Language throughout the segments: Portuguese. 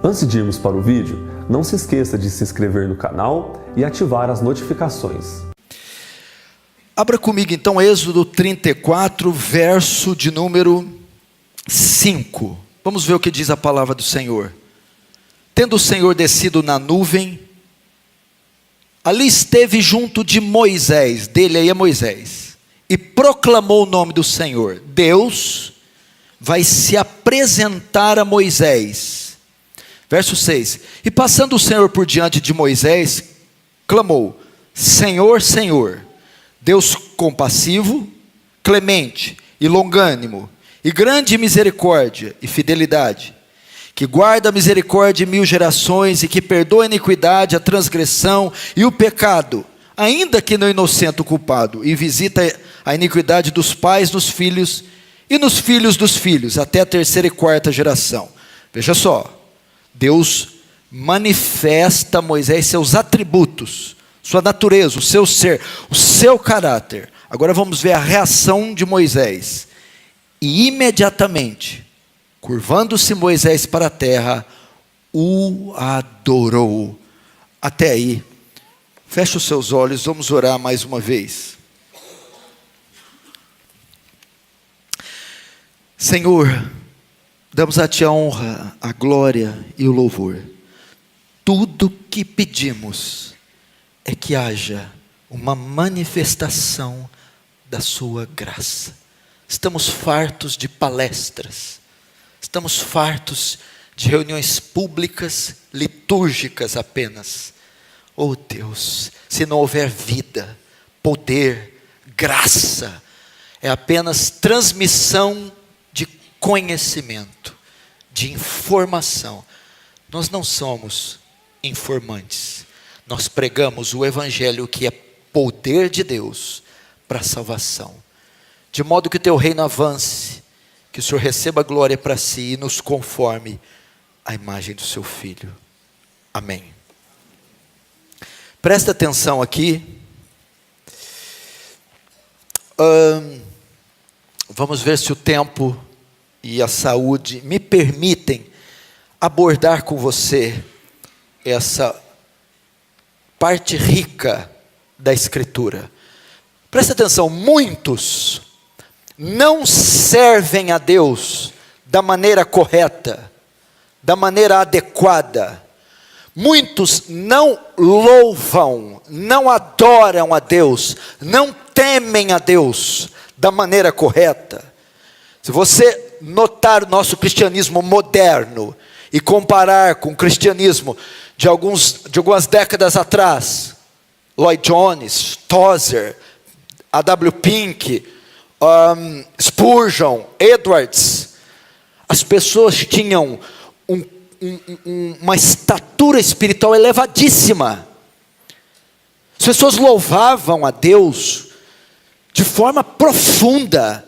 Antes de irmos para o vídeo, não se esqueça de se inscrever no canal e ativar as notificações. Abra comigo então Êxodo 34, verso de número 5. Vamos ver o que diz a palavra do Senhor. Tendo o Senhor descido na nuvem, ali esteve junto de Moisés, dele aí é Moisés, e proclamou o nome do Senhor. Deus vai se apresentar a Moisés. Verso 6. E passando o Senhor por diante de Moisés, clamou: Senhor, Senhor, Deus compassivo, clemente e longânimo, e grande misericórdia e fidelidade, que guarda a misericórdia em 1000 gerações, e que perdoa a iniquidade, a transgressão e o pecado, ainda que não inocente o culpado, e visita a iniquidade dos pais nos filhos, e nos filhos dos filhos, até a 3ª e 4ª geração. Veja só, Deus manifesta a Moisés seus atributos, sua natureza, o seu ser, o seu caráter. Agora vamos ver a reação de Moisés. E imediatamente, curvando-se Moisés para a terra, o adorou. Até aí, feche os seus olhos, vamos orar mais uma vez. Senhor, damos a Ti a honra, a glória e o louvor. Tudo que pedimos é que haja uma manifestação da Sua graça. Estamos fartos de palestras, estamos fartos de reuniões públicas, litúrgicas apenas. Oh Deus, se não houver vida, poder, graça, é apenas transmissão de conhecimento, de informação. Nós não somos informantes, nós pregamos o Evangelho, que é poder de Deus para a salvação, de modo que o Teu reino avance, que o Senhor receba a glória para Si e nos conforme à imagem do Seu Filho. Amém. Presta atenção aqui. Vamos ver se o tempo e a saúde me permitem abordar com você essa parte rica da Escritura. Presta atenção, muitos não servem a Deus da maneira correta, da maneira adequada. Muitos não louvam, não adoram a Deus, não temem a Deus da maneira correta. Se você notar o nosso cristianismo moderno e comparar com o cristianismo de algumas décadas atrás, Lloyd Jones, Tozer, A.W. Pink, Spurgeon, Edwards, as pessoas tinham uma estatura espiritual elevadíssima. As pessoas louvavam a Deus de forma profunda.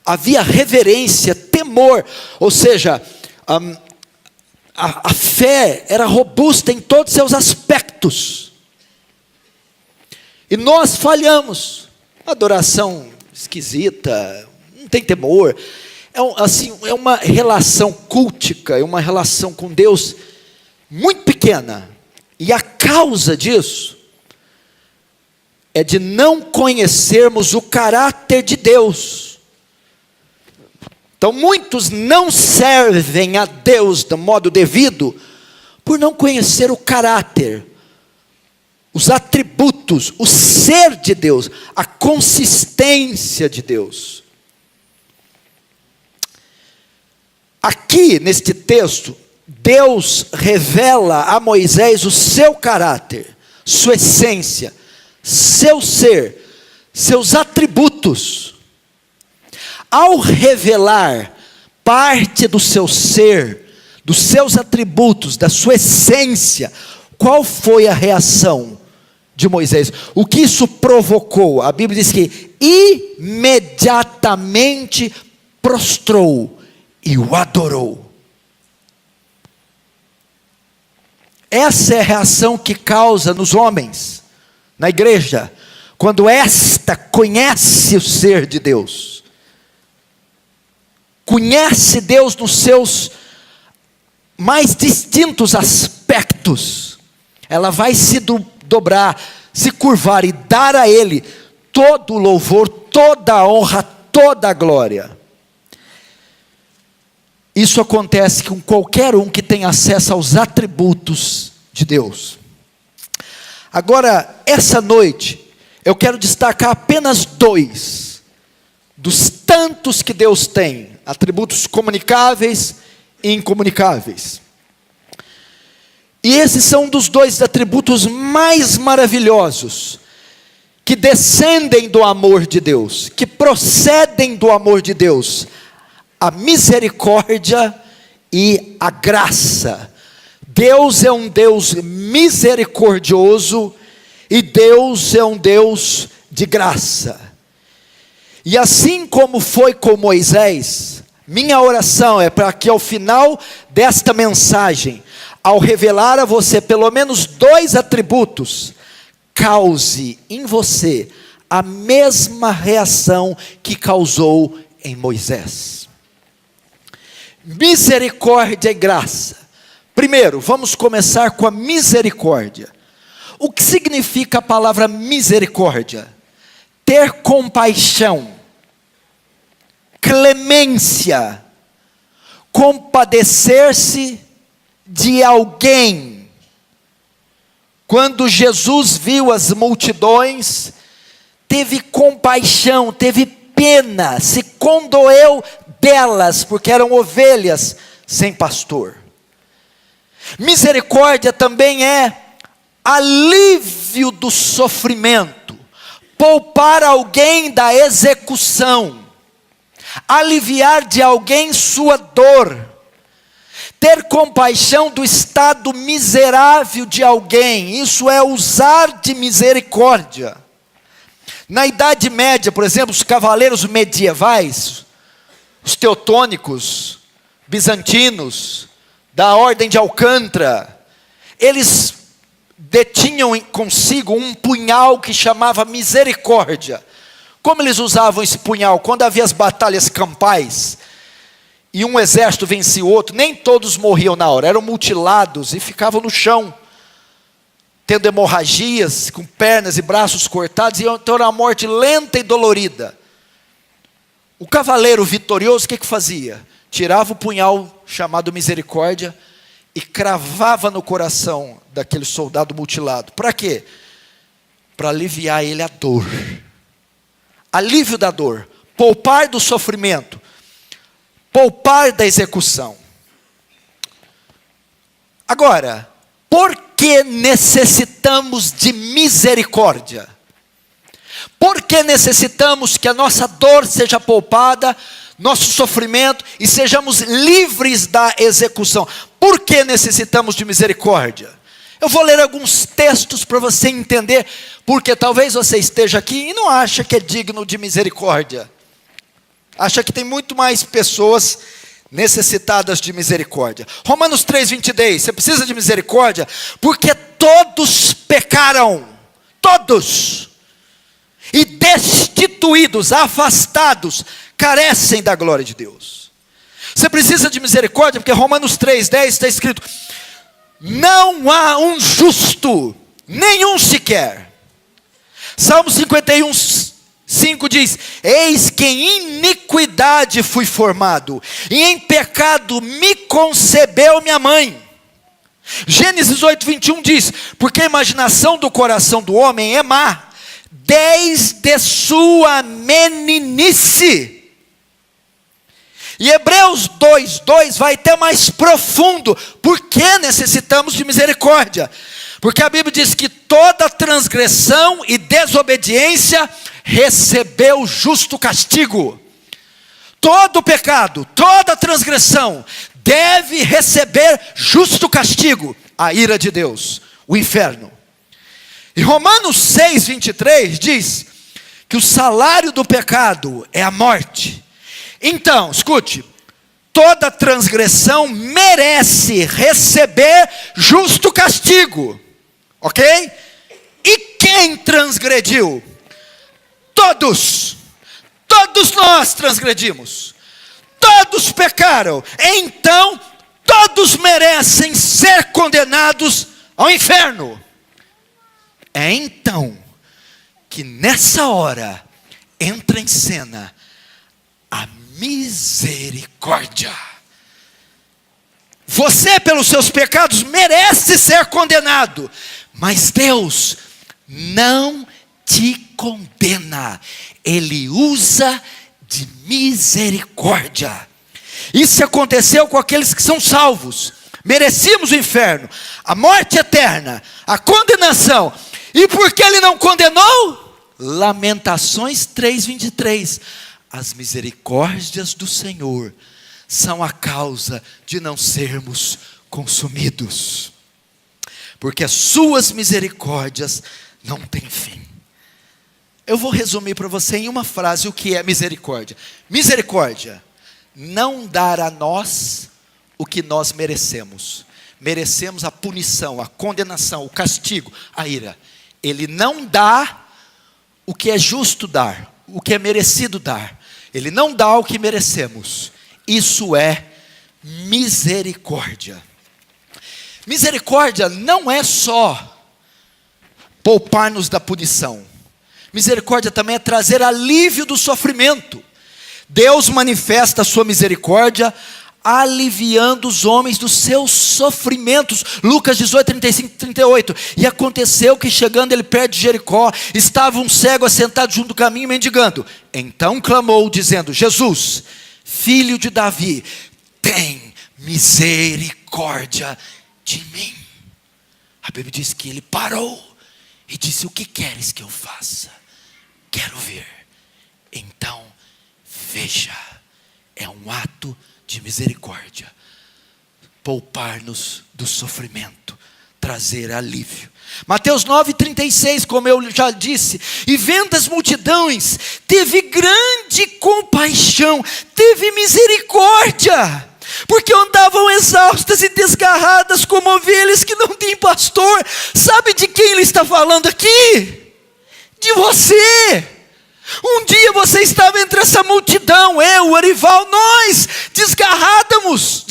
Havia reverência, temor, ou seja, a fé era robusta em todos os seus aspectos. E nós falhamos. Adoração esquisita, não tem temor. É uma relação cultica, é uma relação com Deus muito pequena. E a causa disso é de não conhecermos o caráter de Deus. Então muitos não servem a Deus do modo devido por não conhecer o caráter, os atributos, o ser de Deus, a consistência de Deus. Aqui neste texto, Deus revela a Moisés o seu caráter, sua essência, seu ser, seus atributos. Ao revelar parte do seu ser, dos seus atributos, da sua essência, qual foi a reação de Moisés? O que isso provocou? A Bíblia diz que imediatamente prostrou e o adorou. Essa é a reação que causa nos homens, na igreja, quando esta conhece o ser de Deus, conhece Deus nos seus mais distintos aspectos, ela vai se dobrar, se curvar e dar a Ele todo o louvor, toda a honra, toda a glória. Isso acontece com qualquer um que tem acesso aos atributos de Deus. Agora, essa noite, eu quero destacar apenas 2 dos tantos que Deus tem, atributos comunicáveis e incomunicáveis. E esses são dos 2 atributos mais maravilhosos, que descendem do amor de Deus, que procedem do amor de Deus: a misericórdia e a graça. Deus é um Deus misericordioso e Deus é um Deus de graça. E assim como foi com Moisés, minha oração é para que ao final desta mensagem, ao revelar a você pelo menos 2 atributos, cause em você a mesma reação que causou em Moisés. Misericórdia e graça. Primeiro, vamos começar com a misericórdia. O que significa a palavra misericórdia? Ter compaixão, clemência, compadecer-se de alguém. Quando Jesus viu as multidões, teve compaixão, teve pena, se condoeu delas, porque eram ovelhas sem pastor. Misericórdia também é alívio do sofrimento, poupar alguém da execução, aliviar de alguém sua dor, ter compaixão do estado miserável de alguém. Isso é usar de misericórdia. Na Idade Média, por exemplo, os cavaleiros medievais, os teutônicos, bizantinos, da ordem de Alcântara, eles detinham consigo um punhal que chamava misericórdia. Como eles usavam esse punhal? Quando havia as batalhas campais, e um exército vencia o outro, nem todos morriam na hora, eram mutilados e ficavam no chão, tendo hemorragias, com pernas e braços cortados, e então era uma morte lenta e dolorida. O cavaleiro vitorioso, o que fazia? Tirava o punhal chamado misericórdia e cravava no coração daquele soldado mutilado. Para quê? Para aliviar ele a dor. Alívio da dor, poupar do sofrimento, poupar da execução. Agora, por que necessitamos de misericórdia? Por que necessitamos que a nossa dor seja poupada, nosso sofrimento, e sejamos livres da execução? Por que necessitamos de misericórdia? Eu vou ler alguns textos para você entender, porque talvez você esteja aqui e não acha que é digno de misericórdia. Acha que tem muito mais pessoas necessitadas de misericórdia. Romanos 3:23, você precisa de misericórdia, porque todos pecaram, todos, e destituídos, afastados, carecem da glória de Deus. Você precisa de misericórdia, porque Romanos 3:10 está escrito: não há um justo, nenhum sequer. Salmo 51:5 diz: eis que em iniquidade fui formado, e em pecado me concebeu minha mãe. Gênesis 8:21 diz: porque a imaginação do coração do homem é má, desde sua meninice. E Hebreus 2:2 vai até mais profundo. Por que necessitamos de misericórdia? Porque a Bíblia diz que toda transgressão e desobediência recebeu justo castigo. Todo pecado, toda transgressão deve receber justo castigo, a ira de Deus, o inferno. E Romanos 6:23 diz que o salário do pecado é a morte. Então, escute, toda transgressão merece receber justo castigo, ok? E quem transgrediu? Todos nós transgredimos, todos pecaram. Então, todos merecem ser condenados ao inferno. É então que nessa hora entra em cena a misericórdia. Você, pelos seus pecados, merece ser condenado, mas Deus não te condena. Ele usa de misericórdia. Isso aconteceu com aqueles que são salvos. Merecíamos o inferno, a morte eterna, a condenação. E por que Ele não condenou? Lamentações 3:23. As misericórdias do Senhor são a causa de não sermos consumidos, porque as suas misericórdias não têm fim. Eu vou resumir para você em uma frase o que é misericórdia. Misericórdia: não dar a nós o que nós merecemos. Merecemos a punição, a condenação, o castigo, a ira. Ele não dá o que é justo dar, o que é merecido dar. Ele não dá o que merecemos. Isso é misericórdia. Misericórdia não é só poupar-nos da punição. Misericórdia também é trazer alívio do sofrimento. Deus manifesta a sua misericórdia aliviando os homens dos seus sofrimentos. Lucas 18, 35, 38. E aconteceu que, chegando ele perto de Jericó, estava um cego assentado junto do caminho mendigando. Então clamou dizendo: Jesus, filho de Davi, tem misericórdia de mim. A Bíblia diz que ele parou e disse: o que queres que eu faça? Quero ver. Então veja, é um ato de misericórdia, poupar-nos do sofrimento, trazer alívio. Mateus 9:36, como eu já disse, e vendo as multidões, teve grande compaixão, teve misericórdia, porque andavam exaustas e desgarradas como ovelhas que não têm pastor. Sabe de quem ele está falando aqui? De você. Um dia você estava entre essa multidão, eu, Arival, nós, desgarrados,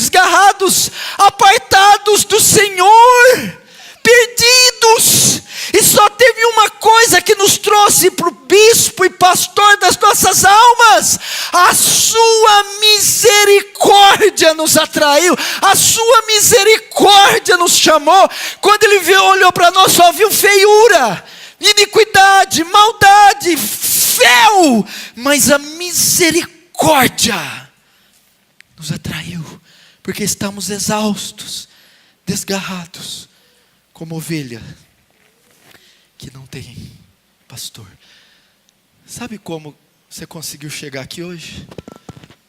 apartados do Senhor, perdidos, e só teve uma coisa que nos trouxe para o bispo e pastor das nossas almas: a sua misericórdia nos atraiu, a sua misericórdia nos chamou. Quando ele olhou para nós, só viu feiura, iniquidade, maldade, fel, mas a misericórdia nos atraiu, porque estamos exaustos, desgarrados, como ovelha que não tem pastor. Sabe como você conseguiu chegar aqui hoje?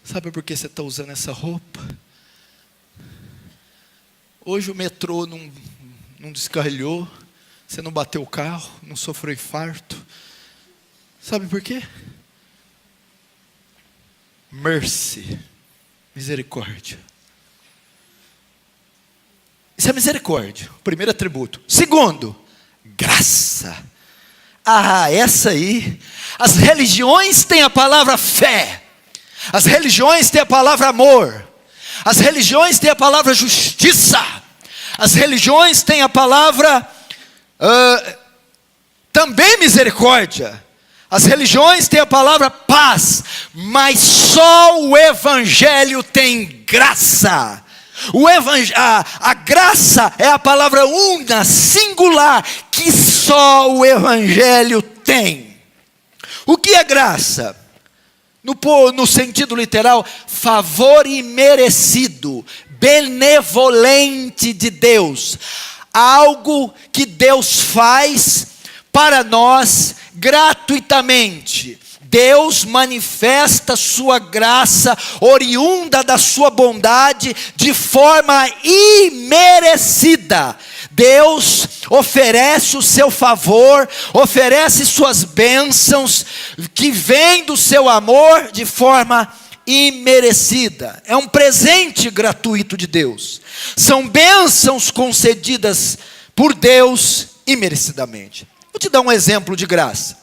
Sabe por que você está usando essa roupa? Hoje o metrô não descarrilhou, você não bateu o carro, não sofreu infarto. Sabe por quê? Mercy, misericórdia. Isso é misericórdia, o primeiro atributo. Segundo, graça. Essa aí. As religiões têm a palavra fé, as religiões têm a palavra amor, as religiões têm a palavra justiça, as religiões têm a palavra também misericórdia. As religiões têm a palavra paz, mas só o Evangelho tem graça. A graça é a palavra una, singular, que só o Evangelho tem. O que é graça? No sentido literal, favor imerecido, benevolente de Deus. Algo que Deus faz para nós gratuitamente. Deus manifesta sua graça, oriunda da sua bondade, de forma imerecida. Deus oferece o seu favor, oferece suas bênçãos, que vêm do seu amor de forma imerecida. É um presente gratuito de Deus. São bênçãos concedidas por Deus imerecidamente. Vou te dar um exemplo de graça.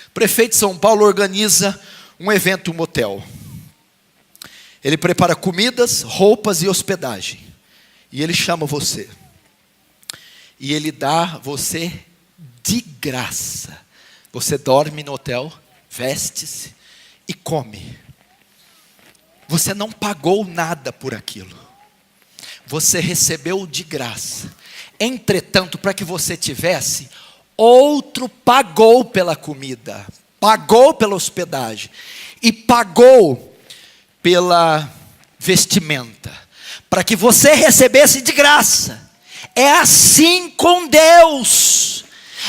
O prefeito de São Paulo organiza um evento, um motel. Ele prepara comidas, roupas e hospedagem. E Ele chama você. E Ele dá você de graça. Você dorme no hotel, veste-se e come. Você não pagou nada por aquilo. Você recebeu de graça. Entretanto, para que você tivesse, outro pagou pela comida, pagou pela hospedagem e pagou pela vestimenta, para que você recebesse de graça. É assim com Deus.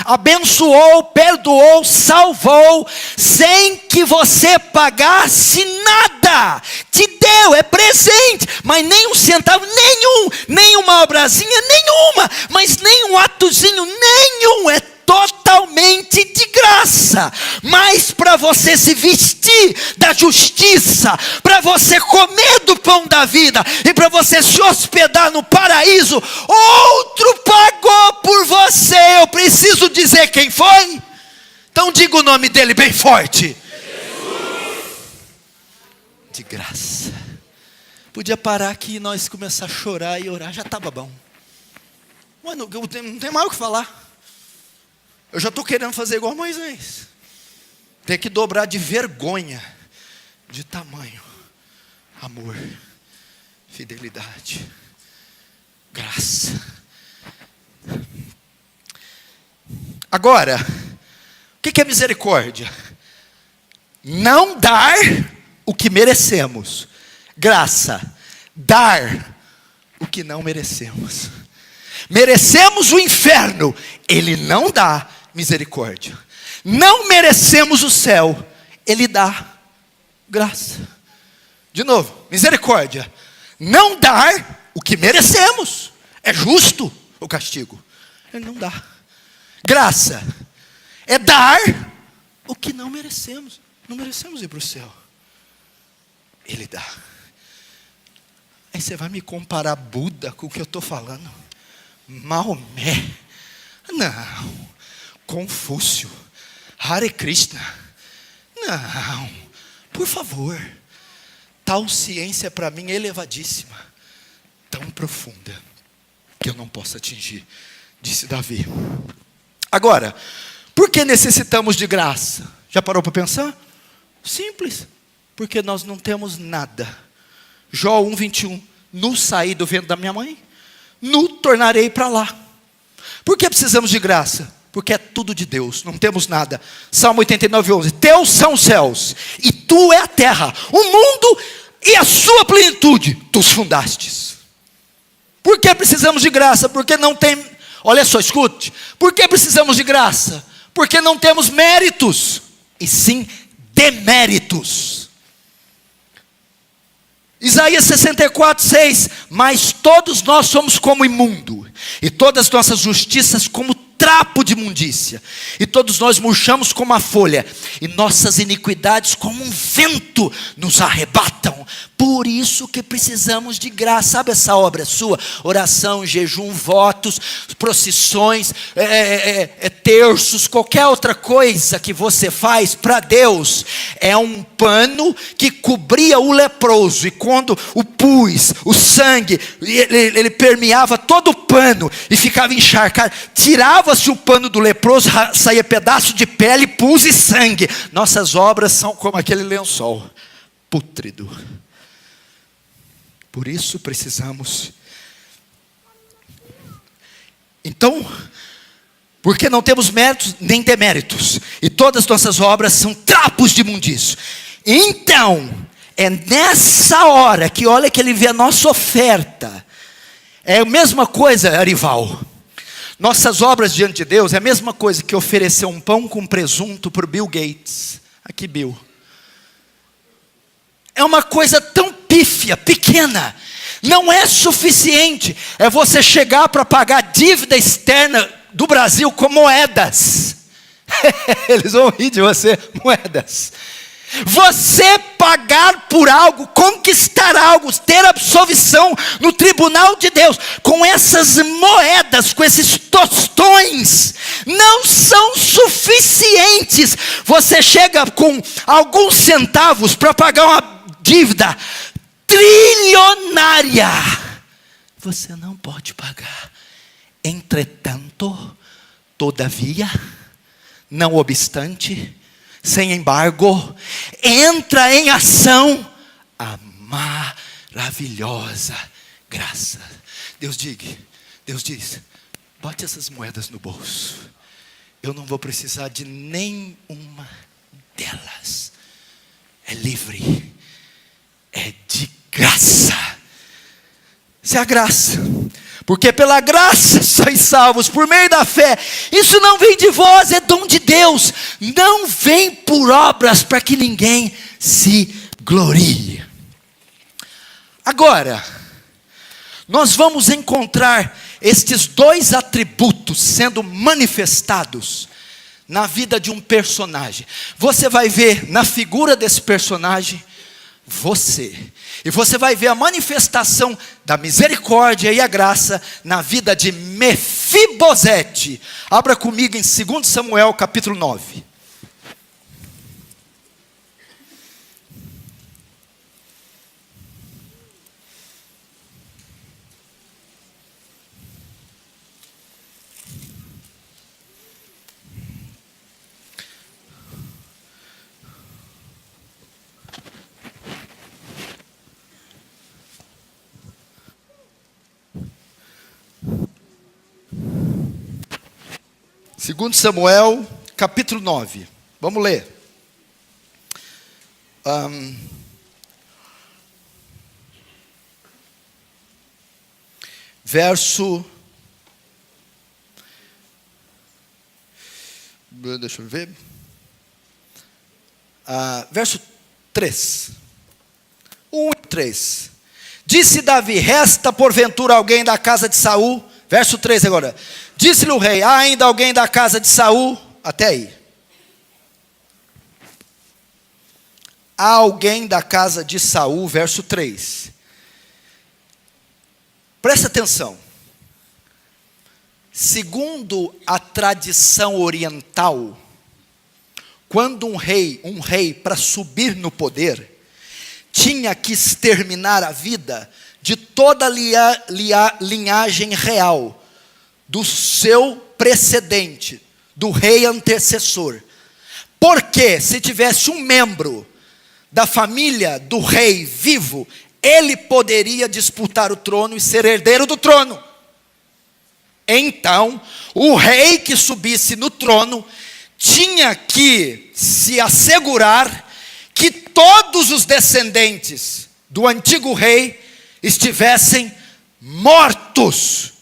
Abençoou, perdoou, salvou, sem que você pagasse nada. Te deu, é presente, mas nem um centavo, nenhuma obrazinha, nenhuma, mas nem um atozinho, nenhum, é totalmente de graça. Mas para você se vestir da justiça, para você comer do pão da vida, e para você se hospedar no paraíso, outro pagou por você. Eu preciso dizer quem foi? Então diga o nome dele bem forte. Jesus. De graça. Podia parar aqui e nós começar a chorar e orar, já estava bom. Mano, não tem mais o que falar. Eu já estou querendo fazer igual Moisés. Tem que dobrar de vergonha, de tamanho, amor, fidelidade, graça. Agora, o que é misericórdia? Não dar o que merecemos. Graça, dar o que não merecemos. Merecemos o inferno, Ele não dá misericórdia. Não merecemos o céu, Ele dá graça. De novo, misericórdia, não dar o que merecemos. É justo o castigo, Ele não dá. Graça é dar o que não merecemos. Não merecemos ir para o céu, Ele dá. Aí você vai me comparar Buda com o que eu estou falando? Maomé? Não. Confúcio? Hare Krishna? Não. Por favor. Tal ciência para mim é elevadíssima, tão profunda, que eu não posso atingir, disse Davi. Agora, por que necessitamos de graça? Já parou para pensar? Simples. Porque nós não temos nada. Jó 1:21. Nu saí do ventre da minha mãe, nu tornarei para lá. Por que precisamos de graça? Porque é tudo de Deus, não temos nada. Salmo 89:11. Teus são os céus, e tu é a terra, o mundo e a sua plenitude, tu os fundastes. Por que precisamos de graça? Porque não tem, olha só, escute. Por que precisamos de graça? Porque não temos méritos, e sim deméritos. Isaías 64:6. Mas todos nós somos como imundo, e todas as nossas justiças como trapo de imundícia, e todos nós murchamos como a folha, e nossas iniquidades como um vento nos arrebatam. Por isso que precisamos de graça. Sabe essa obra sua? Oração, jejum, votos, procissões, terços, qualquer outra coisa que você faz para Deus, é um pano que cobria o leproso, e quando o pus, o sangue, ele permeava todo o pano, e ficava encharcado, tirava-se o pano do leproso, saía pedaço de pele, pus e sangue. Nossas obras são como aquele lençol pútrido. Por isso precisamos. Então, porque não temos méritos nem deméritos, e todas as nossas obras são trapos de imundício. Então, é nessa hora que olha que ele vê a nossa oferta. É a mesma coisa, Arival. Nossas obras diante de Deus é a mesma coisa que oferecer um pão com presunto para o Bill Gates. Aqui, Bill. É uma coisa tão pífia, pequena. Não é suficiente. É você chegar para pagar a dívida externa do Brasil com moedas. Eles vão rir de você, moedas. Você pagar por algo, conquistar algo, ter absolvição no tribunal de Deus, com essas moedas, com esses tostões, não são suficientes. Você chega com alguns centavos para pagar uma dívida trilionária. Você não pode pagar. Entretanto, todavia, não obstante, sem embargo, entra em ação a maravilhosa graça. Deus diz, bote essas moedas no bolso. Eu não vou precisar de nenhuma delas. É livre, é de graça. Isso é a graça. Porque pela graça sois salvos por meio da fé. Isso não vem de vós, é dom de Deus. Não vem por obras para que ninguém se glorie. Agora, nós vamos encontrar estes dois atributos sendo manifestados na vida de um personagem. Você vai ver na figura desse personagem você. E você vai ver a manifestação da misericórdia e a graça na vida de Mefibosete. Abra comigo em 2 Samuel capítulo 9. Segundo Samuel, capítulo 9. Vamos ler. Verso... Deixa eu ver. Verso 3. 1 e 3. Disse Davi, resta porventura alguém da casa de Saul? Verso 3 agora. Disse-lhe o rei, há ainda alguém da casa de Saul? Até aí. Há alguém da casa de Saul, verso 3. Presta atenção. Segundo a tradição oriental, quando um rei para subir no poder, tinha que exterminar a vida de toda a linhagem real, do seu precedente, do rei antecessor. Porque se tivesse um membro da família do rei vivo, ele poderia disputar o trono e ser herdeiro do trono. Então, o rei que subisse no trono tinha que se assegurar que todos os descendentes do antigo rei estivessem mortos,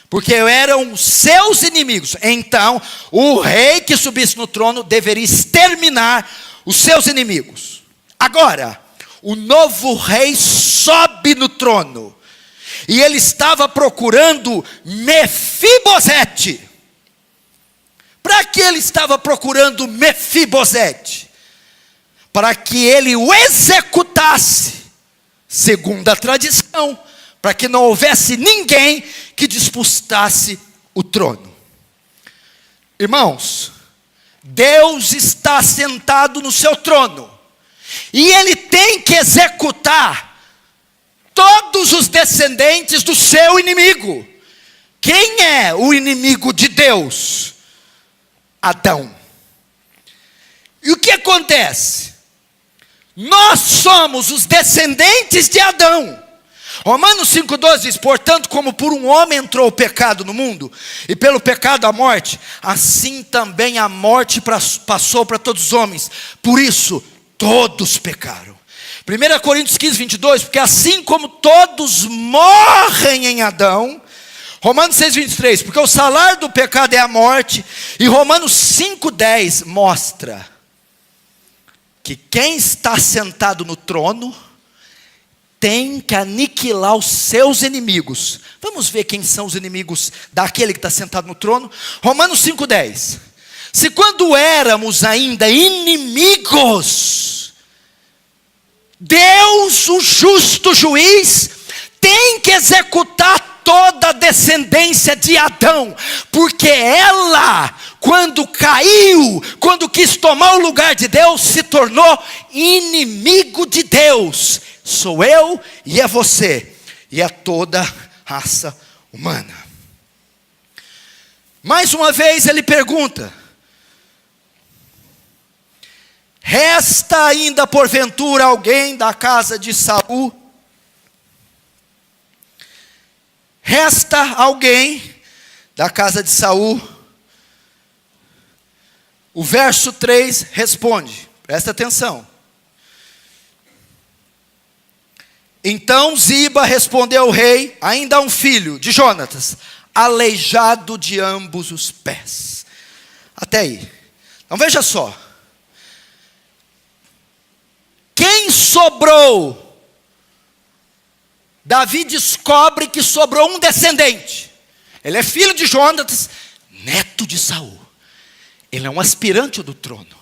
porque eram seus inimigos. Então, o rei que subisse no trono deveria exterminar os seus inimigos. Agora, o novo rei sobe no trono, e ele estava procurando Mefibosete. Para que ele estava procurando Mefibosete? Para que ele o executasse, segundo a tradição, para que não houvesse ninguém que disputasse o trono. Irmãos, Deus está sentado no seu trono, e Ele tem que executar todos os descendentes do seu inimigo. Quem é o inimigo de Deus? Adão. E o que acontece? Nós somos os descendentes de Adão. Romanos 5,12 diz, portanto, como por um homem entrou o pecado no mundo, e pelo pecado a morte, assim também a morte passou para todos os homens. Por isso, todos pecaram. 1 Coríntios 15:22, porque assim como todos morrem em Adão, Romanos 6:23, porque o salário do pecado é a morte, e Romanos 5:10 mostra que quem está sentado no trono tem que aniquilar os seus inimigos. Vamos ver quem são os inimigos daquele que está sentado no trono. Romanos 5:10. Se quando éramos ainda inimigos, Deus, o justo juiz, tem que executar toda a descendência de Adão, porque ela, quando caiu, quando quis tomar o lugar de Deus, se tornou inimigo de Deus. sou eu e é você, e é toda raça humana. Mais uma vez ele pergunta: resta ainda porventura alguém da casa de Saul? Resta alguém da casa de Saul? O verso 3 responde, presta atenção. Então Ziba respondeu ao rei: ainda há um filho de Jonatas, aleijado de ambos os pés. Até aí. Então veja só. Quem sobrou? Davi descobre que sobrou um descendente. Ele é filho de Jonatas, neto de Saul. Ele é um aspirante do trono.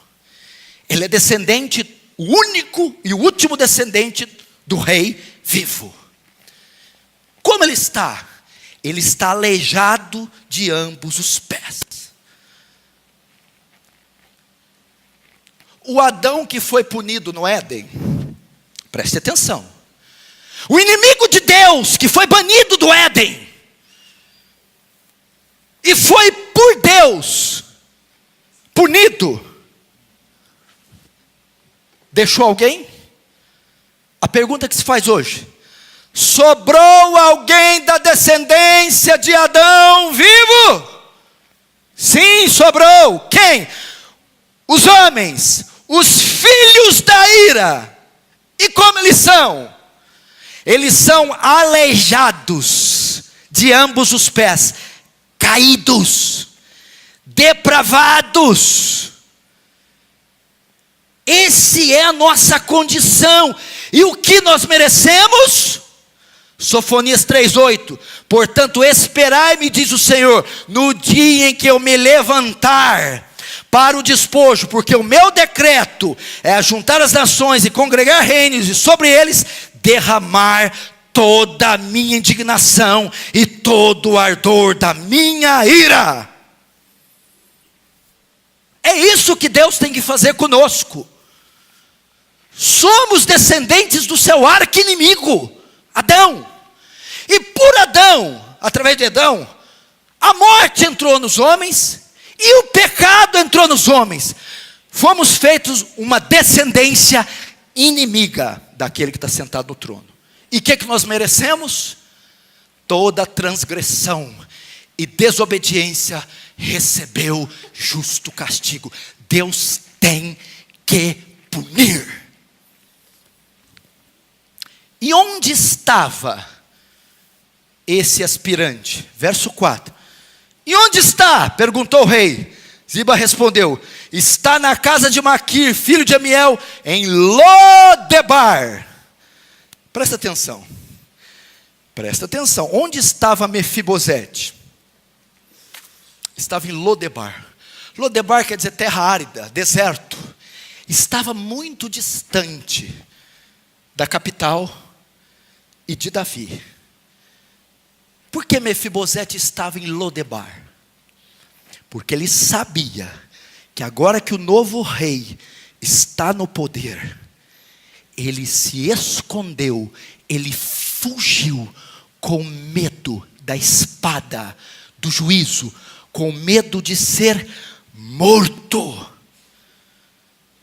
Ele é descendente, o único e o último descendente do rei vivo. Como ele está? Ele está aleijado de ambos os pés. O Adão que foi punido no Éden, preste atenção. O inimigo de Deus que foi banido do Éden, e foi por Deus punido, deixou alguém? A pergunta que se faz hoje: sobrou alguém da descendência de Adão vivo? Sim, sobrou. Quem? Os homens, os filhos da ira. E como eles são? Eles são aleijados de ambos os pés, caídos, depravados. Esse é a nossa condição. E o que nós merecemos? Sofonias 3:8. Portanto, esperai-me, diz o Senhor, no dia em que eu me levantar para o despojo, porque o meu decreto é ajuntar as nações e congregar reinos, e sobre eles derramar toda a minha indignação e todo o ardor da minha ira. É isso que Deus tem que fazer conosco. Somos descendentes do seu arqui-inimigo, Adão. E por Adão, através de Adão, a morte entrou nos homens e o pecado entrou nos homens. Fomos feitos uma descendência inimiga daquele que está sentado no trono. E o que nós merecemos? Toda transgressão e desobediência recebeu justo castigo. Deus tem que punir. E onde estava esse aspirante? Verso 4. E onde está? Perguntou o rei. Ziba respondeu: está na casa de Maquir, filho de Amiel, em Lodebar. Presta atenção. Presta atenção. Onde estava Mefibosete? Estava em Lodebar. Lodebar quer dizer terra árida, deserto. Estava muito distante da capital e de Davi. Por que Mefibosete estava em Lodebar? Porque ele sabia que agora que o novo rei está no poder, ele se escondeu, ele fugiu com medo da espada, do juízo, com medo de ser morto.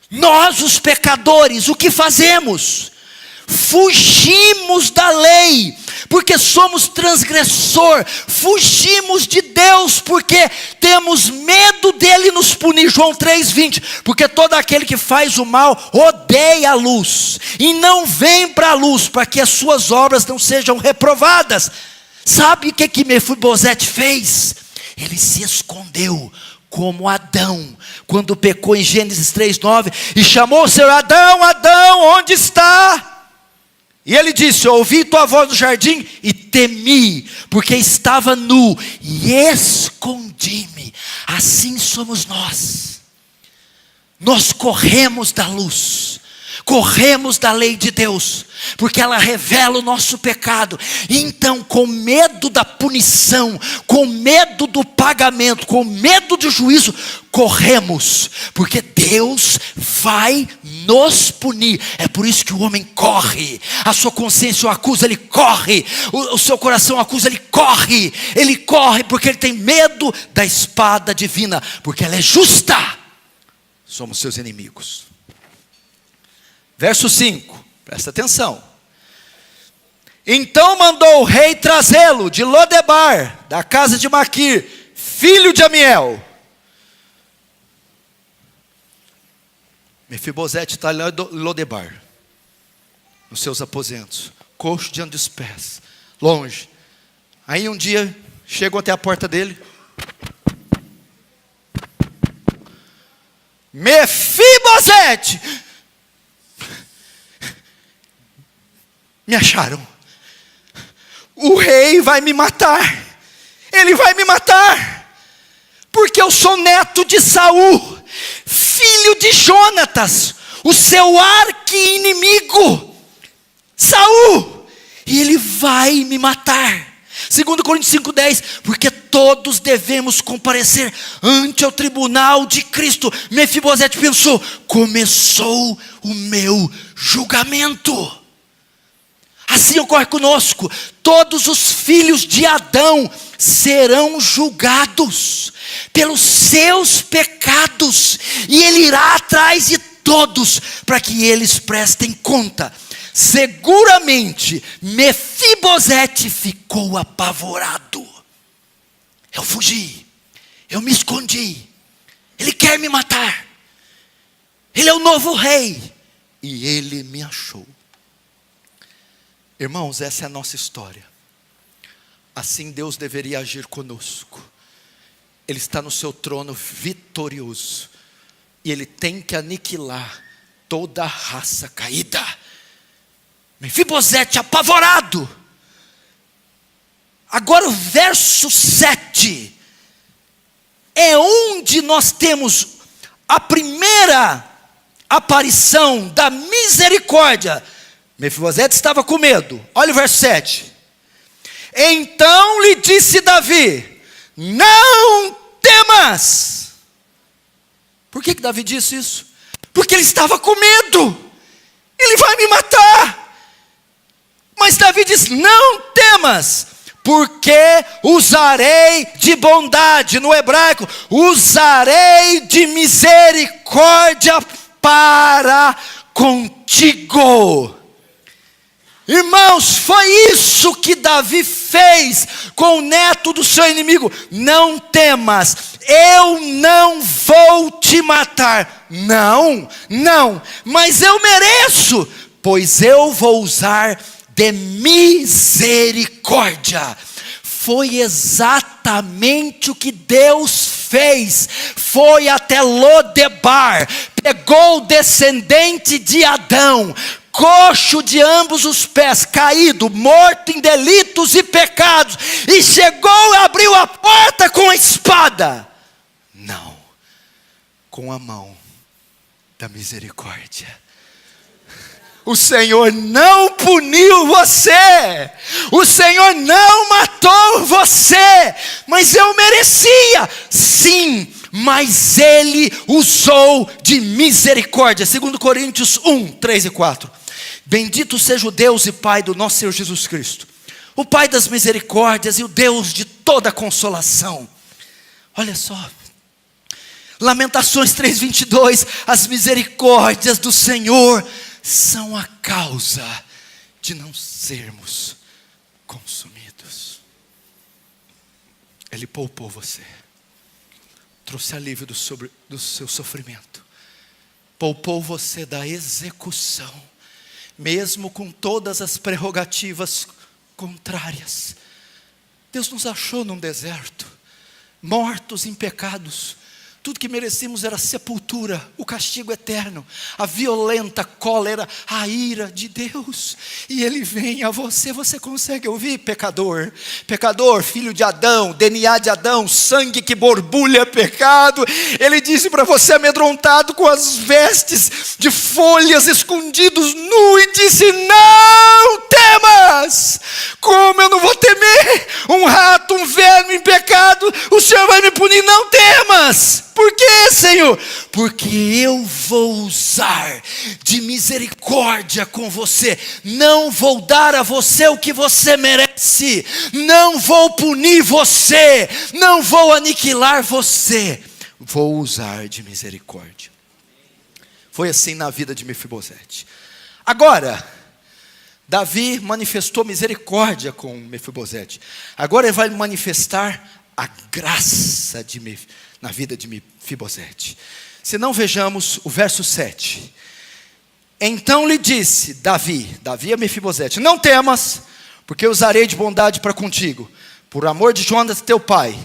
Nós, os pecadores, o que fazemos? Fugimos da lei, porque somos transgressor. Fugimos de Deus, porque temos medo dele nos punir. João 3:20. Porque todo aquele que faz o mal odeia a luz e não vem para a luz, para que as suas obras não sejam reprovadas. Sabe o que Mefibosete fez? Ele se escondeu como Adão, quando pecou em Gênesis 3:9, e chamou o Senhor: Adão, Adão, onde está? E ele disse: ouvi tua voz no jardim e temi, porque estava nu e escondi-me. Assim somos nós. Nós corremos da luz corremos da lei de Deus, porque ela revela o nosso pecado. Então, com medo da punição, com medo do pagamento, com medo do juízo, corremos, porque Deus vai nos punir. É por isso que o homem corre. A sua consciência o acusa, ele corre. O seu coração o acusa, ele corre. Ele corre porque ele tem medo da espada divina, porque ela é justa. Somos seus inimigos. Verso 5, presta atenção. Então mandou o rei trazê-lo de Lodebar, da casa de Maquir, filho de Amiel. Mefibosete está lá em Lodebar, nos seus aposentos, coxo diante dos pés, longe. Aí um dia, chegam até a porta dele. Mefibosete! Me acharam. O rei vai me matar. Ele vai me matar. Porque eu sou neto de Saul, filho de Jonatas, o seu arqui-inimigo, Saul. E ele vai me matar. 2 Coríntios 5,10, porque todos devemos comparecer ante o tribunal de Cristo. Mefibosete pensou, começou o meu julgamento. Assim ocorre conosco. Todos os filhos de Adão serão julgados pelos seus pecados, e ele irá atrás de todos para que eles prestem conta. Seguramente Mefibosete ficou apavorado. Eu fugi, eu me escondi, ele quer me matar, ele é o novo rei, e ele me achou. Irmãos, essa é a nossa história. Assim Deus deveria agir conosco. Ele está no seu trono vitorioso, e Ele tem que aniquilar toda a raça caída. Mefibosete apavorado. Agora o verso 7 é onde nós temos a primeira aparição da misericórdia. Mefibosete estava com medo. Olha o verso 7. Então lhe disse Davi: não temas. Por que Davi disse isso? Porque ele estava com medo. Ele vai me matar. Mas Davi diz: não temas, porque usarei de bondade. No hebraico, usarei de misericórdia para contigo. Irmãos, foi isso que Davi fez com o neto do seu inimigo. Não temas, eu não vou te matar. Não, mas eu mereço, pois eu vou usar de misericórdia. Foi exatamente o que Deus fez. Foi até Lodebar, pegou o descendente de Adão, coxo de ambos os pés, caído, morto em delitos e pecados, e chegou e abriu a porta com a espada. Não, com a mão da misericórdia. O Senhor não puniu você, o Senhor não matou você, mas eu merecia, sim, mas Ele usou de misericórdia. 2 Coríntios 1, 3 e 4. Bendito seja o Deus e Pai do nosso Senhor Jesus Cristo, o Pai das misericórdias e o Deus de toda consolação. Olha só, Lamentações 3:22, as misericórdias do Senhor são a causa de não sermos consumidos. Ele poupou você, trouxe alívio do seu sofrimento, poupou você da execução, mesmo com todas as prerrogativas contrárias. Deus nos achou num deserto, mortos em pecados. tudo que merecíamos era sepultura, o castigo eterno, a violenta cólera, a ira de Deus. E Ele vem a você, você consegue ouvir? Pecador, pecador, filho de Adão, DNA de Adão, sangue que borbulha pecado. Ele disse para você, amedrontado com as vestes de folhas, escondidos nu, e disse: não temas. Como eu não vou temer um rato, um verme em pecado? O Senhor vai me punir. Não temas. Por quê, Senhor? Porque eu vou usar de misericórdia com você. Não vou dar a você o que você merece. Não vou punir você. Não vou aniquilar você. Vou usar de misericórdia. Foi assim na vida de Mefibosete. Agora, Davi manifestou misericórdia com Mefibosete. Agora ele vai manifestar a graça na vida de Mefibosete. Se não, vejamos o verso 7. Então lhe disse Davi a Mefibosete: não temas, porque usarei de bondade para contigo, por amor de Jonas teu pai,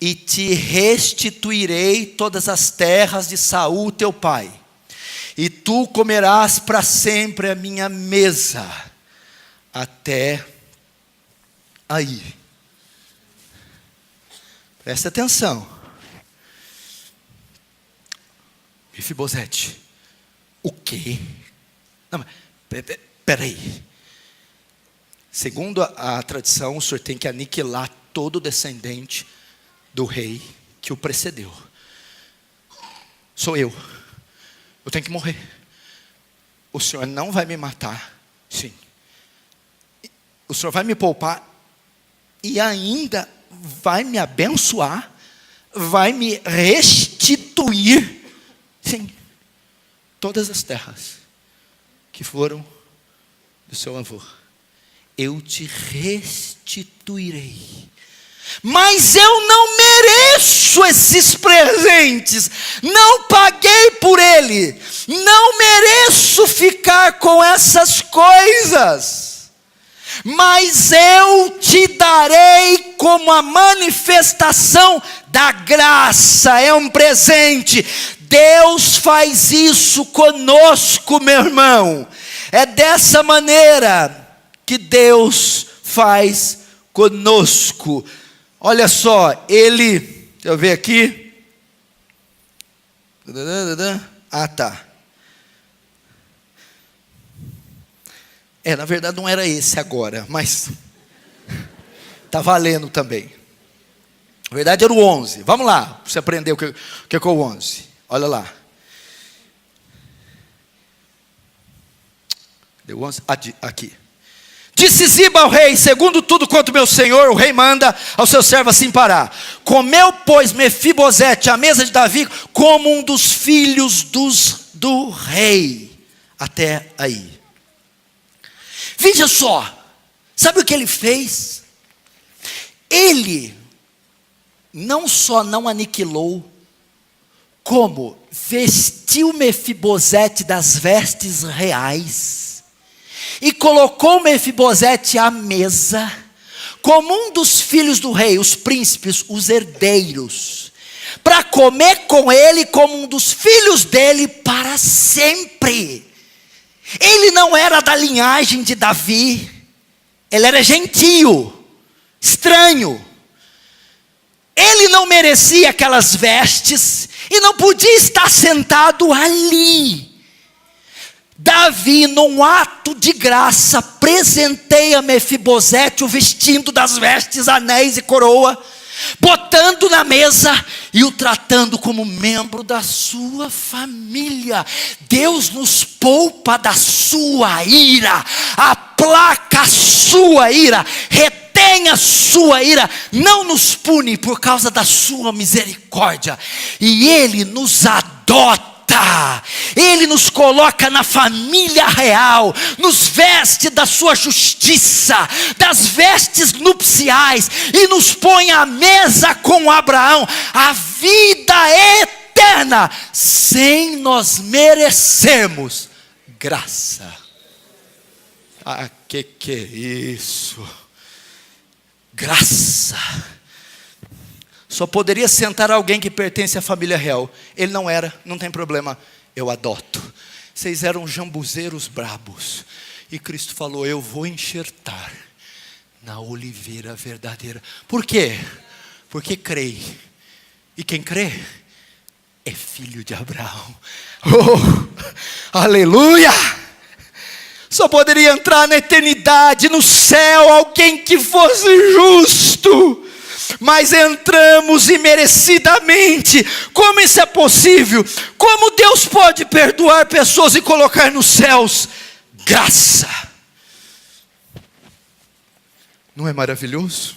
e te restituirei todas as terras de Saul teu pai, e tu comerás para sempre a minha mesa. Até aí. Presta atenção. Mefibosete, o quê? Não, peraí. Segundo a tradição, o senhor tem que aniquilar todo descendente do rei que o precedeu. Sou eu. Eu tenho que morrer. O Senhor não vai me matar. Sim. O Senhor vai me poupar e ainda vai me abençoar, vai me restituir. Sim. Todas as terras que foram do seu avô, eu te restituirei. Mas eu não mereço esses presentes, não paguei por ele, não mereço ficar com essas coisas, mas eu te darei como a manifestação da graça. É um presente. Deus faz isso conosco, meu irmão. É dessa maneira que Deus faz conosco. Olha só, ele, deixa eu ver aqui. Ah, tá. Na verdade não era esse agora, mas está valendo também. Na verdade era o 11. Vamos lá, para você aprender o que é o 11. Olha lá. Deu 11? Aqui. Disse Ziba ao rei: segundo tudo quanto meu senhor, o rei manda ao seu servo assim parar. Comeu, pois, Mefibosete à mesa de Davi como um dos filhos do rei. Até aí. Veja só, sabe o que ele fez? Ele não só não aniquilou, como vestiu Mefibosete das vestes reais, e colocou Mefibosete à mesa, como um dos filhos do rei, os príncipes, os herdeiros, para comer com ele como um dos filhos dele para sempre. Ele não era da linhagem de Davi, ele era gentio, estranho. Ele não merecia aquelas vestes e não podia estar sentado ali. Davi, num ato de graça, presenteia Mefibosete o vestindo das vestes, anéis e coroa, botando na mesa e o tratando como membro da sua família. Deus nos poupa da sua ira, aplaca a sua ira, retém a sua ira, não nos pune por causa da sua misericórdia, e Ele nos adota. Ele nos coloca na família real, nos veste da sua justiça, das vestes nupciais, e nos põe à mesa com Abraão, a vida eterna, sem nós merecermos. Graça. Ah, que é isso? Graça. Só poderia sentar alguém que pertence à família real. Ele não era, não tem problema, eu adoto. Vocês eram jambuzeiros brabos. E Cristo falou, eu vou enxertar na oliveira verdadeira. Por quê? Porque crei. E quem crê é filho de Abraão. Oh, aleluia! Só poderia entrar na eternidade, no céu, alguém que fosse justo. Mas entramos imerecidamente. Como isso é possível? Como Deus pode perdoar pessoas e colocar nos céus? Graça. Não é maravilhoso?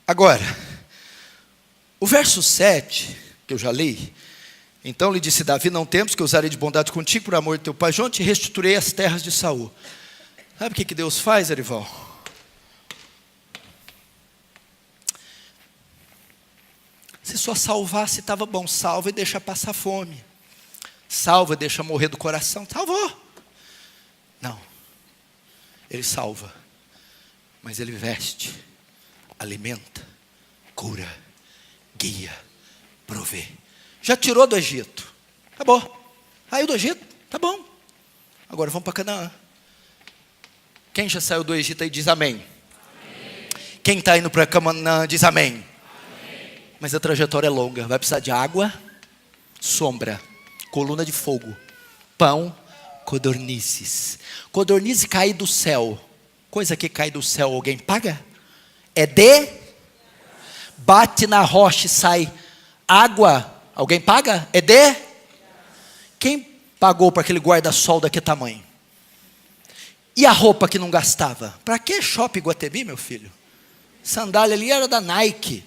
Agora, o verso 7, que eu já li. Então lhe disse Davi, não temas que eu usarei de bondade contigo por amor de teu pai, João, te restituirei as terras de Saul. Sabe o que Deus faz, Arival? Se só salvasse, estava bom. Salva e deixa passar fome. Salva e deixa morrer do coração. Salvou. Não. Ele salva. Mas ele veste, alimenta, cura, guia, provê. Já tirou do Egito. Acabou. Saiu do Egito. Tá bom. Agora vamos para Canaã. Quem já saiu do Egito aí diz amém. Amém. Quem está indo para Canaã diz amém. Amém. Mas a trajetória é longa. Vai precisar de água, sombra, coluna de fogo, pão, codornizes. Codornize cai do céu. Coisa que cai do céu, alguém paga? É de? Bate na rocha e sai água. Alguém paga? É de? Quem pagou para aquele guarda-sol daquele tamanho? E a roupa que não gastava? Para que Shopping Guatemi, meu filho? Sandália ali era da Nike.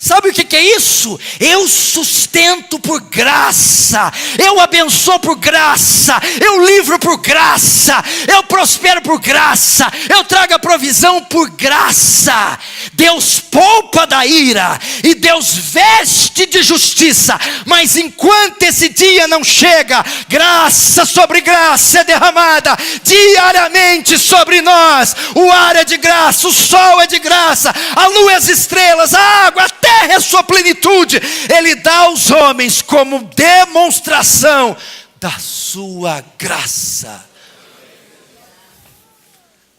Sabe o que é isso? Eu sustento por graça, eu abençoo por graça, eu livro por graça, eu prospero por graça, eu trago a provisão por graça. Deus poupa da ira e Deus veste de justiça, mas enquanto esse dia não chega, graça sobre graça é derramada diariamente sobre nós. O ar é de graça, o sol é de graça, a lua e as estrelas, a água, a terra é sua plenitude. Ele dá aos homens como demonstração da sua graça.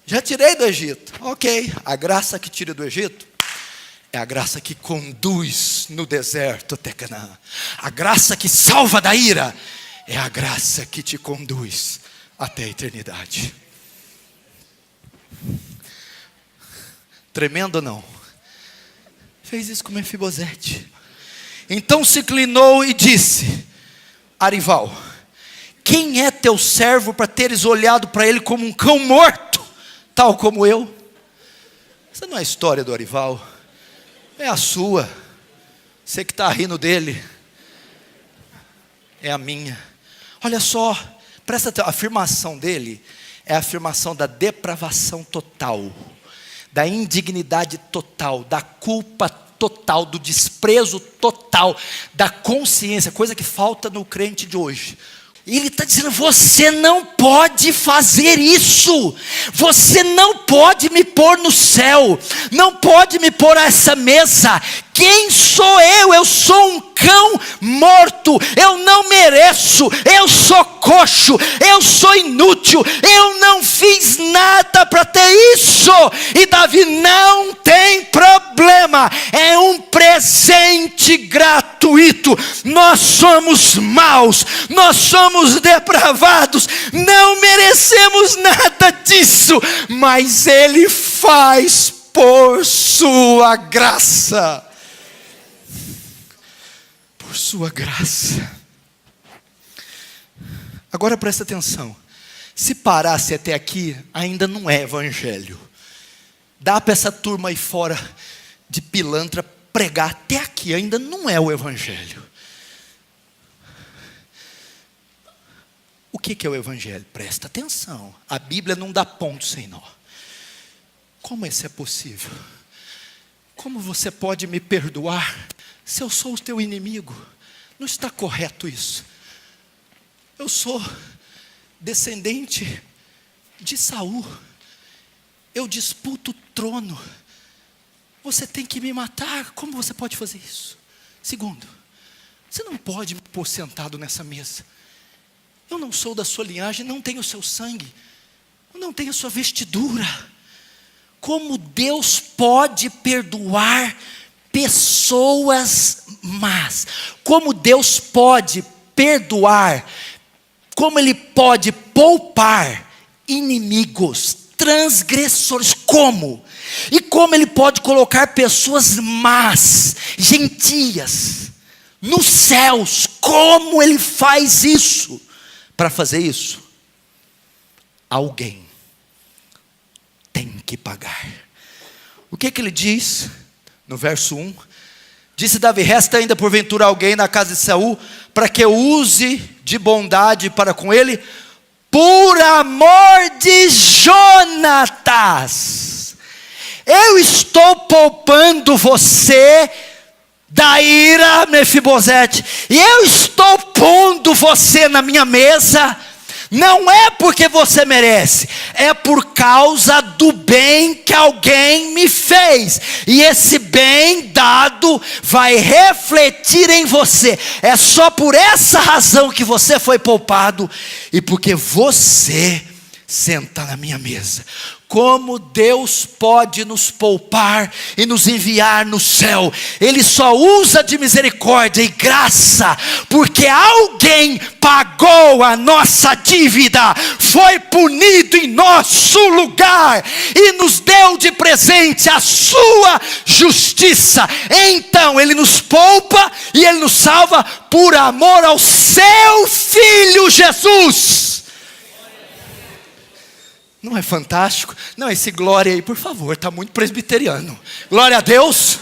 Já tirei do Egito, ok. A graça que tira do Egito é a graça que conduz no deserto até Canaã. A graça que salva da ira é a graça que te conduz até a eternidade. Tremendo ou não? Fez isso com Mefibosete. Então se inclinou e disse: Arival, quem é teu servo para teres olhado para ele como um cão morto, tal como eu? Essa não é a história do Arival, é a sua. Você que está rindo dele, é a minha. Olha só, presta atenção, a afirmação dele é a afirmação da depravação total, da indignidade total, da culpa total, do desprezo total, da consciência, coisa que falta no crente de hoje. E ele está dizendo: você não pode fazer isso, você não pode me pôr no céu, não pode me pôr a essa mesa. Quem sou eu? Eu sou um cão morto, eu não mereço, eu sou coxo, eu sou inútil, eu não fiz nada para ter isso. E Davi: não tem problema, é um presente gratuito. Nós somos maus, nós somos depravados, não merecemos nada disso, mas Ele faz por sua graça. Por sua graça. Agora presta atenção. Se parasse até aqui, ainda não é evangelho. Dá para essa turma aí fora de pilantra pregar até aqui, ainda não é o evangelho. O que é o evangelho? Presta atenção. A Bíblia não dá ponto sem nó. Como isso é possível? Como você pode me perdoar se eu sou o teu inimigo? Não está correto isso. Eu sou descendente de Saul. Eu disputo o trono você tem que me matar. Como você pode fazer isso? Segundo, você não pode me pôr sentado nessa mesa. Eu não sou da sua linhagem, não tenho o seu sangue, eu não tenho a sua vestidura. Como Deus pode perdoar pessoas más? Como Deus pode perdoar? Como Ele pode poupar inimigos, transgressores? Como? E como Ele pode colocar pessoas más, gentias, nos céus? Como Ele faz isso? Para fazer isso, alguém tem que pagar. O que Ele diz no verso 1? Disse Davi: resta ainda porventura alguém na casa de Saul, para que eu use de bondade para com ele, por amor de Jonatas. Eu estou poupando você da ira, Mefibosete, e eu estou pondo você na minha mesa, não é porque você merece, é por causa do bem que alguém me fez, e esse bem dado vai refletir em você. É só por essa razão que você foi poupado, e porque você senta na minha mesa. Como Deus pode nos poupar e nos enviar no céu? Ele só usa de misericórdia e graça, porque alguém pagou a nossa dívida, foi punido em nosso lugar e nos deu de presente a sua justiça. Então Ele nos poupa e Ele nos salva por amor ao seu Filho Jesus. Não é fantástico? Não, esse glória aí, por favor, está muito presbiteriano. Glória a Deus.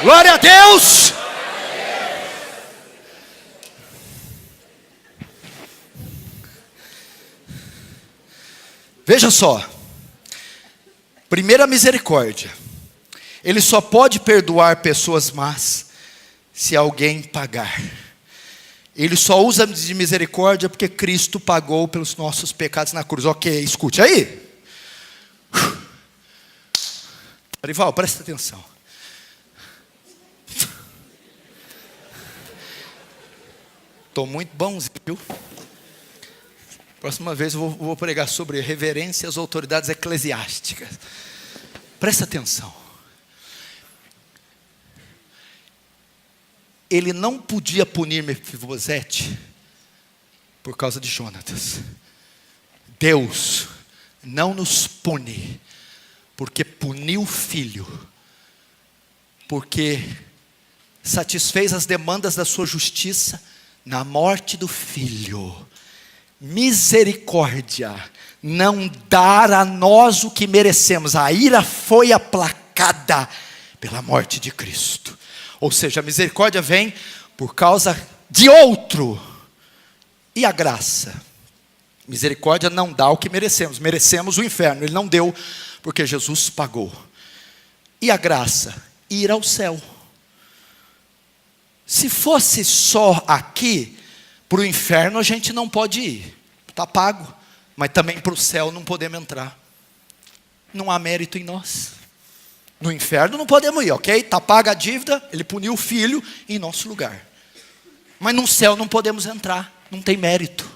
Glória a Deus. Veja só. Primeira misericórdia. Ele só pode perdoar pessoas más se alguém pagar. Ele só usa de misericórdia porque Cristo pagou pelos nossos pecados na cruz. Ok, escute aí. Arival, presta atenção. Estou muito bonzinho, viu? Próxima vez eu vou pregar sobre reverência às autoridades eclesiásticas. Presta atenção. Ele não podia punir Mefibosete por causa de Jonatas. Deus não nos pune porque puniu o filho, porque satisfez as demandas da sua justiça na morte do filho. Misericórdia, não dar a nós o que merecemos. A ira foi aplacada pela morte de Cristo. Ou seja, a misericórdia vem por causa de outro. E a graça? Misericórdia não dá o que merecemos. Merecemos o inferno. Ele não deu porque Jesus pagou. E a graça? Ir ao céu. Se fosse só aqui, para o inferno a gente não pode ir. Está pago. Mas também para o céu não podemos entrar. Não há mérito em nós. No inferno não podemos ir, ok? Está paga a dívida, Ele puniu o filho em nosso lugar. Mas no céu não podemos entrar, não tem mérito.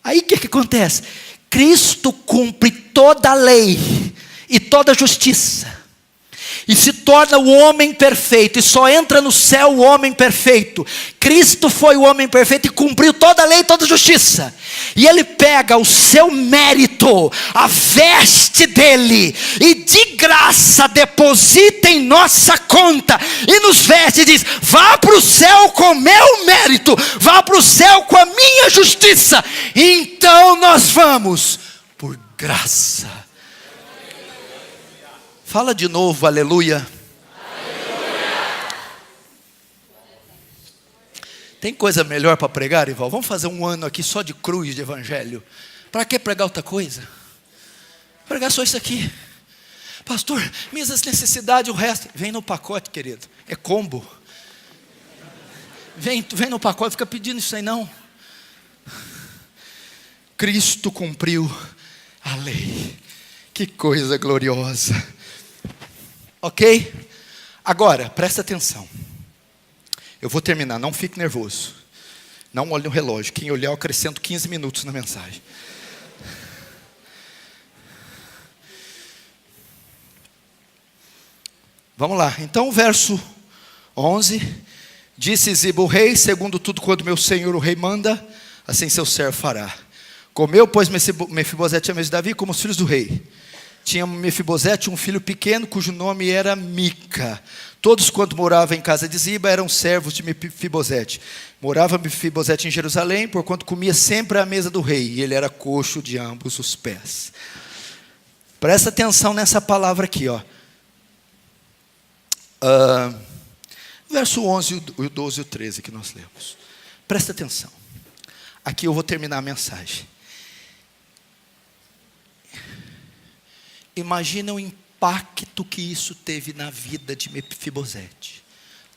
Aí o que acontece? Cristo cumpre toda a lei e toda a justiça. E se torna o homem perfeito. E só entra no céu o homem perfeito. Cristo foi o homem perfeito e cumpriu toda a lei e toda a justiça. E Ele pega o seu mérito, a veste dele, e de graça deposita em nossa conta. E nos veste e diz: vá para o céu com meu mérito, vá para o céu com a minha justiça. Então nós vamos por graça. Fala de novo, aleluia. Aleluia. Tem coisa melhor para pregar, Ival? Vamos fazer um ano aqui só de cruz de evangelho. Para que pregar outra coisa? Pregar só isso aqui. Pastor, minhas necessidades, o resto. Vem no pacote, querido. É combo. Vem no pacote, fica pedindo isso aí não. Cristo cumpriu a lei. Que coisa gloriosa. Ok? Agora, presta atenção. Eu vou terminar, não fique nervoso. Não olhe no relógio. Quem olhar, eu acrescento 15 minutos na mensagem. Vamos lá. Então, verso 11. Disse Ziba o rei: segundo tudo quanto meu senhor o rei manda, assim seu servo fará. Comeu, pois, Mefibosete a mesa de Davi como os filhos do rei. Tinha Mefibosete um filho pequeno, cujo nome era Mica. Todos quanto moravam em casa de Ziba eram servos de Mefibosete. Morava Mefibosete em Jerusalém, porquanto comia sempre à mesa do rei, e ele era coxo de ambos os pés. Presta atenção nessa palavra aqui, ó. Verso 11, o 12 e o 13 que nós lemos. Presta atenção. Aqui eu vou terminar a mensagem. Imagina o impacto que isso teve na vida de Mefibosete.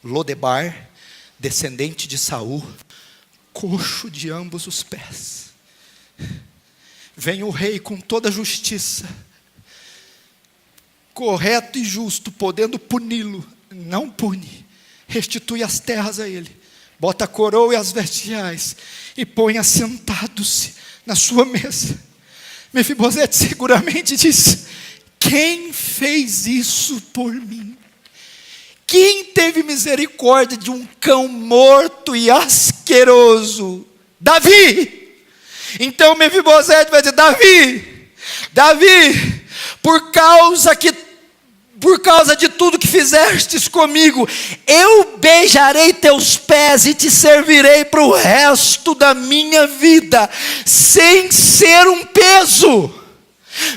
Lodebar, descendente de Saul, coxo de ambos os pés. Vem o rei com toda a justiça, correto e justo, podendo puni-lo, não pune, restitui as terras a ele, bota a coroa e as vestiais, e põe assentado-se na sua mesa. Mefibosete seguramente disse: quem fez isso por mim? Quem teve misericórdia de um cão morto e asqueroso? Davi! Então Mefibosete vai dizer: Davi, por causa de tudo que fizestes comigo, eu beijarei teus pés e te servirei para o resto da minha vida, sem ser um peso.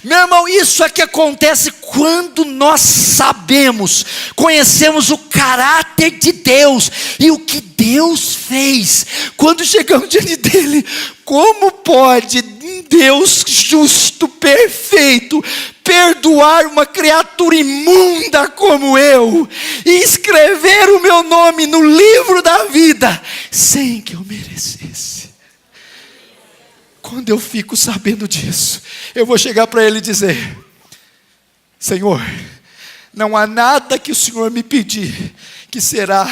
Meu irmão, isso é que acontece quando nós sabemos, conhecemos o caráter de Deus e o que Deus fez. Quando chegamos diante dele, como pode um Deus justo, perfeito, perdoar uma criatura imunda como eu e escrever o meu nome no livro da vida sem que eu merecesse? Quando eu fico sabendo disso, eu vou chegar para ele e dizer: Senhor, não há nada que o Senhor me pedir que será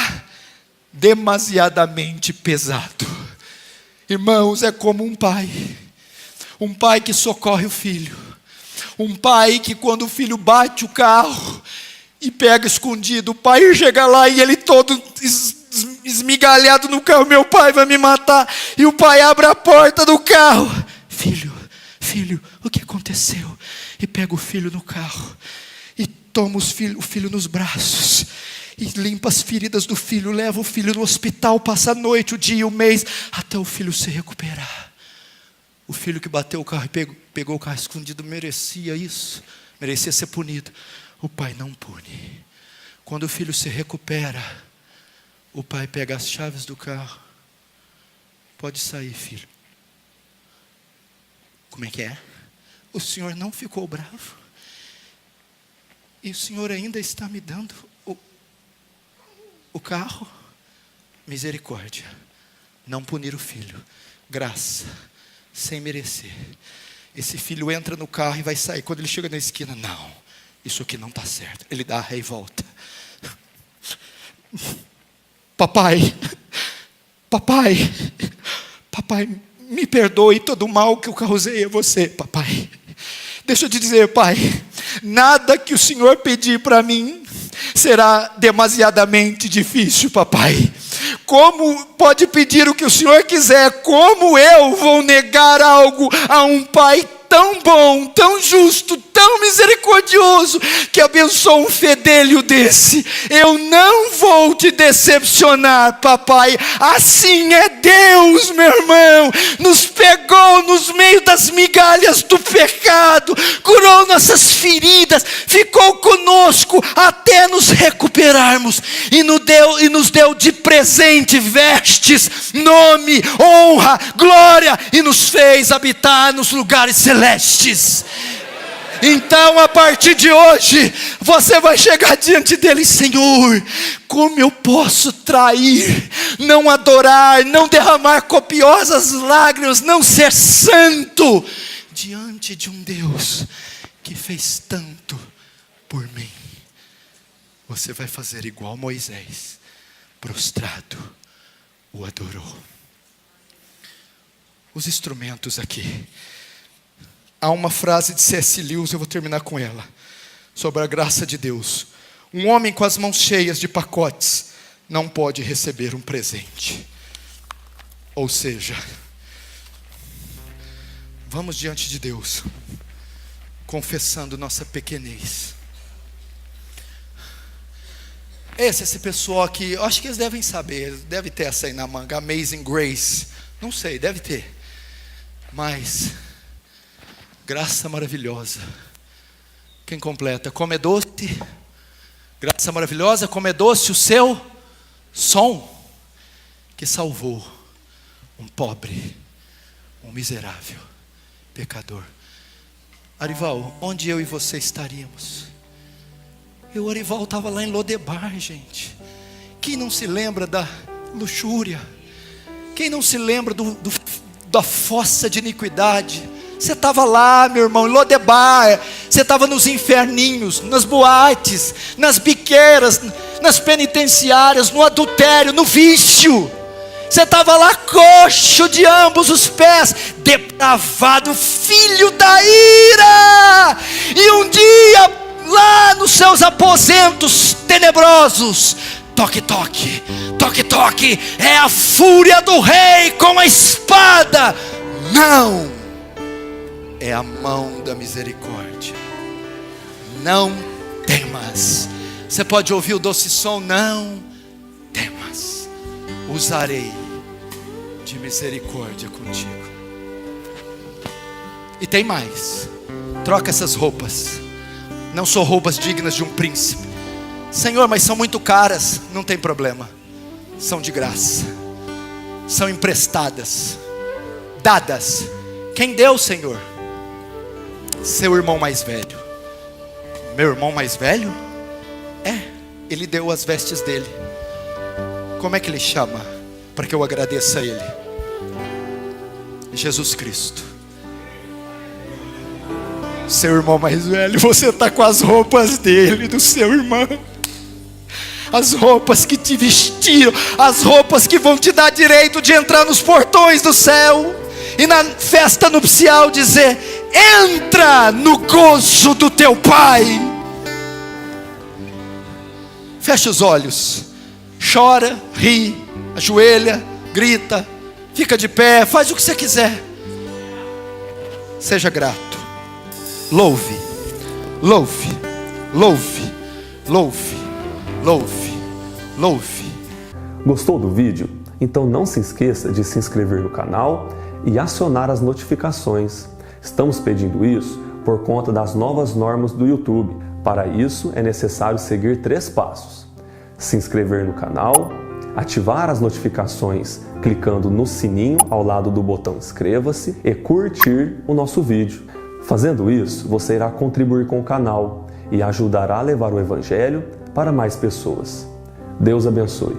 demasiadamente pesado. Irmãos, é como um pai que socorre o filho, um pai que quando o filho bate o carro e pega escondido, o pai chega lá e ele todo esmigalhado no carro: meu pai vai me matar. E o pai abre a porta do carro: filho, o que aconteceu? E pega o filho no carro e toma o filho nos braços e limpa as feridas do filho, leva o filho no hospital, passa a noite, o dia, o mês, até o filho se recuperar. O filho que bateu o carro e pegou o carro escondido merecia isso, merecia ser punido. O pai não pune. Quando o filho se recupera, o pai pega as chaves do carro: pode sair, filho. Como é que é? O senhor não ficou bravo? E o senhor ainda está me dando o carro? Misericórdia. Não punir o filho. Graça. Sem merecer. Esse filho entra no carro e vai sair. Quando ele chega na esquina: não, isso aqui não está certo. Ele dá a ré e volta. Papai, me perdoe todo o mal que eu causei a você, papai. Deixa eu te dizer, pai, nada que o Senhor pedir para mim será demasiadamente difícil, papai. Como pode pedir o que o Senhor quiser? Como eu vou negar algo a um pai tão bom, tão justo, tão misericordioso, que abençoa um fedelho desse? Eu não vou te decepcionar, papai. Assim é Deus, meu irmão. Nos pegou nos meios das migalhas do pecado, curou nossas feridas, ficou conosco até nos recuperarmos, e nos deu de presente vestes, nome, honra, glória, e nos fez habitar nos lugares celestes. Então, a partir de hoje, você vai chegar diante dele: Senhor, como eu posso trair, não adorar, não derramar copiosas lágrimas, não ser santo diante de um Deus que fez tanto por mim? você vai fazer igual Moisés, prostrado, o adorou. Os instrumentos aqui. Há uma frase de C.S. Lewis, eu vou terminar com ela, sobre a graça de Deus. Um homem com as mãos cheias de pacotes não pode receber um presente. Ou seja, vamos diante de Deus, confessando nossa pequenez. Esse pessoal aqui, eu acho que eles devem saber, deve ter essa aí na manga, Amazing Grace. Não sei, deve ter. Mas, graça maravilhosa. Quem completa? Como é doce, graça maravilhosa, como é doce o seu som, que salvou um pobre, um miserável, pecador. Arival, onde eu e você estaríamos? O Arival estava lá em Lodebar, gente. Quem não se lembra da luxúria? Quem não se lembra da fossa de iniquidade? Você estava lá, meu irmão, em Lodebar. Você estava nos inferninhos, nas boates, nas biqueiras, nas penitenciárias, no adultério, no vício. Você estava lá coxo de ambos os pés, depravado, filho da ira. E um dia, lá nos seus aposentos tenebrosos, toque, toque, toque, toque, é a fúria do rei com a espada. Não, é a mão da misericórdia. Não temas. Você pode ouvir o doce som, não temas, usarei de misericórdia contigo. E tem mais, troca essas roupas. Não são roupas dignas de um príncipe. Senhor, mas são muito caras. Não tem problema, são de graça, são emprestadas, dadas. Quem deu, Senhor? Seu irmão mais velho. Meu irmão mais velho? Ele deu as vestes dele. Como é que ele chama? Para que eu agradeça a ele. Jesus Cristo. Seu irmão mais velho, você está com as roupas dele, do seu irmão. As roupas que te vestiram, as roupas que vão te dar direito de entrar nos portões do céu e na festa nupcial dizer: entra no gozo do teu Pai. Fecha os olhos, chora, ri, ajoelha, grita, fica de pé, faz o que você quiser. Seja grato, louve, louve, louve, louve, louve, louve. Gostou do vídeo? Então não se esqueça de se inscrever no canal e acionar as notificações. Estamos pedindo isso por conta das novas normas do YouTube. Para isso é necessário seguir 3 passos: se inscrever no canal, ativar as notificações clicando no sininho ao lado do botão inscreva-se e curtir o nosso vídeo. Fazendo isso, você irá contribuir com o canal e ajudará a levar o Evangelho para mais pessoas. Deus abençoe.